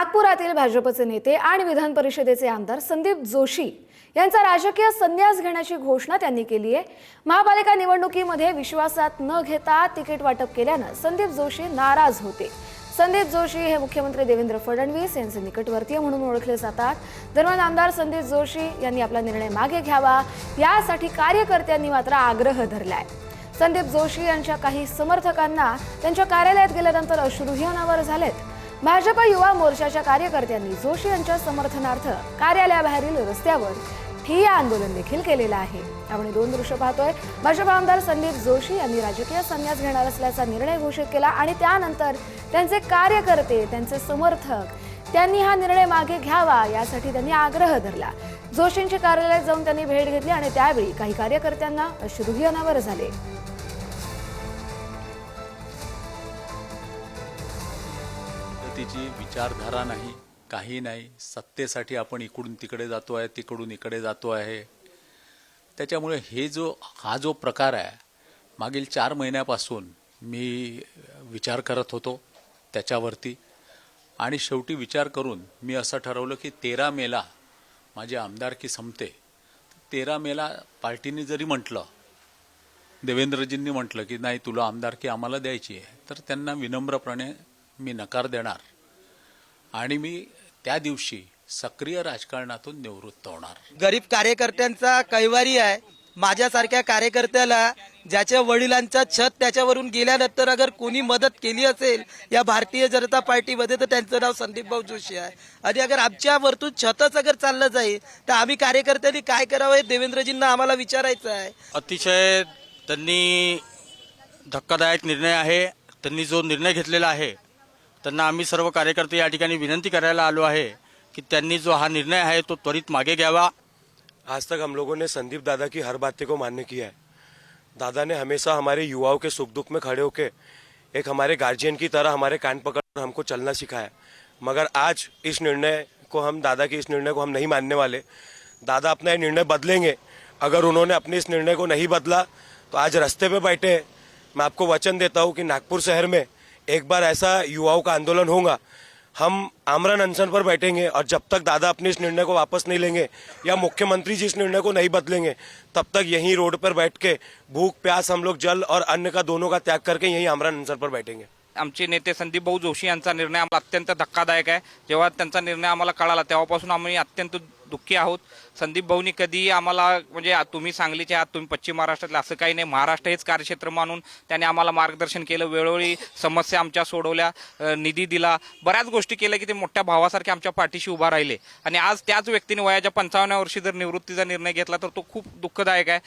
नागपुरातील भाजपचे नेते आणि विधान परिषदेचे आमदार संदीप जोशी यांचा राजकीय संन्यास घेण्याची घोषणा त्यांनी केली आहे। महापालिका निवडणुकीमध्ये विश्वासात न घेता तिकीट वाटप केल्याने संदीप जोशी नाराज होते। संदीप जोशी हे मुख्यमंत्री देवेंद्र फडणवीस यांचे निकटवर्तीय म्हणून ओळखले जातात। दरम्यान आमदार संदीप जोशी यांनी आपला निर्णय मागे घ्यावा यासाठी कार्यकर्त्यांनी मात्र आग्रह धरलाय। संदीप जोशी यांच्या काही समर्थकांना त्यांच्या कार्यालयात गेल्यानंतर अश्रूही अनावर झालेत। भाजप युवा मोर्चाच्या कार्यकर्त्यांनी जोशी यांच्या समर्थनार्थ कार्यालयाबाहेरील रस्त्यावर ठिय्या आंदोलन देखील केलेलं आहे। आपण दोन दृश्य पाहतोय। भाजप आमदार संदीप जोशी यांनी राजकीय संन्यास घेणार असल्याचा निर्णय घोषित केला आणि त्यानंतर त्यांचे कार्यकर्ते, त्यांचे समर्थक त्यांनी हा निर्णय मागे घ्यावा यासाठी त्यांनी आग्रह धरला। जोशींच्या कार्यालयात जाऊन त्यांनी भेट घेतली आणि त्यावेळी काही कार्यकर्त्यांना अश्रूही अनावर झाले। तिची विचारधारा नाही, काही नाही। सत्तेसाठी आपण इकडून तिकडे जातो आहे, तिकडून इकडे जातो आहे। त्याच्यामुळे हा जो प्रकार आहे, मागील 4 महिन्यापासून मी विचार करत होतो त्याच्यावरती आणि शेवटी विचार करून मी असं ठरवलं की 13 मेला माझी आमदारकी संपते। 13 मेला पार्टीने जरी म्हटलं, देवेंद्रजींनी म्हटलं की नाही तुला आमदारकी आम्हाला द्यायची आहे, तर त्यांना विनम्रपणे मी नकार देणार आणि मी त्या दिवशी सक्रिय राजकारणातून निवृत्त होणार। गरीब कार्यकर्त्यांचा कैवारी आहे। माझ्यासारख्या कार्यकर्त्याला ज्याच्या वडिलांचा छत त्याच्यावरून गेल्यानंतर अगर कोणी मदत केली असेल या भारतीय जनता पार्टीमध्ये तर त्यांचं नाव संदीप भाऊ जोशी आहे। आणि अगर आमच्या वरतून छतच अगर चाललं जाईल तर आम्ही कार्यकर्त्यांनी काय करावं हे देवेंद्रजींना आम्हाला विचारायचं आहे। अतिशय त्यांनी धक्कादायक निर्णय आहे। त्यांनी जो निर्णय घेतलेला आहे, त्यांना आम्ही सर्व कार्यकर्ते या ठिकाणी विनंती करायला आलो आहे कि त्यांनी जो हा निर्णय है तो त्वरित मागे घ्यावा। आज तक हम लोगों ने संदीप दादा की हर बातें को मान्य किया है। दादा ने हमेशा हमारे युवाओं के सुख दुख में खड़े होकर एक हमारे गार्जियन की तरह हमारे कान पकड़ हमको चलना सिखाया। मगर आज इस निर्णय को हम नहीं मानने वाले। दादा अपना ये निर्णय बदलेंगे। अगर उन्होंने अपने इस निर्णय को नहीं बदला तो आज रास्ते पे बैठे हैं। मैं आपको वचन देता हूँ कि नागपुर शहर में एक बार ऐसा युवाओं का आंदोलन होगा, हम आमरण अनशन पर बैठेंगे और जब तक दादा अपने इस निर्णय को वापस नहीं लेंगे या मुख्यमंत्री जी इस निर्णय को नहीं बदलेंगे तब तक यहीं रोड पर बैठ के भूख प्यास हम लोग जल और अन्न का दोनों का त्याग करके यहीं आमरण अनशन पर बैठेंगे। आमचे नेते संदीप भाऊ जोशी यांचा निर्णय आम्हाला अत्यंत धक्कादायक आहे। जेव्हा त्यांचा निर्णय आम्हाला कळाला तेव्हापासून आम्ही अत्यंत दुःखी आहोत। संदीप भाऊनी कधी आम्हाला म्हणजे तुम्ही सांगलीचे आहात, तुम्ही पश्चिम महाराष्ट्रातले, असं काही नाही। महाराष्ट्र हेच कार्यक्षेत्र मानून त्याने आम्हाला मार्गदर्शन केलं, वेळोवेळी समस्या आमच्या सोडवल्या, निधी दिला, बऱ्याच गोष्टी केल्या की ते मोठ्या भावासारखे आमच्या पाठीशी उभा राहिले। आणि आज त्याच व्यक्तीने वयाच्या 55व्या वर्षी जर निवृत्तीचा निर्णय घेतला तर तो खूप दुःखदायक आहे।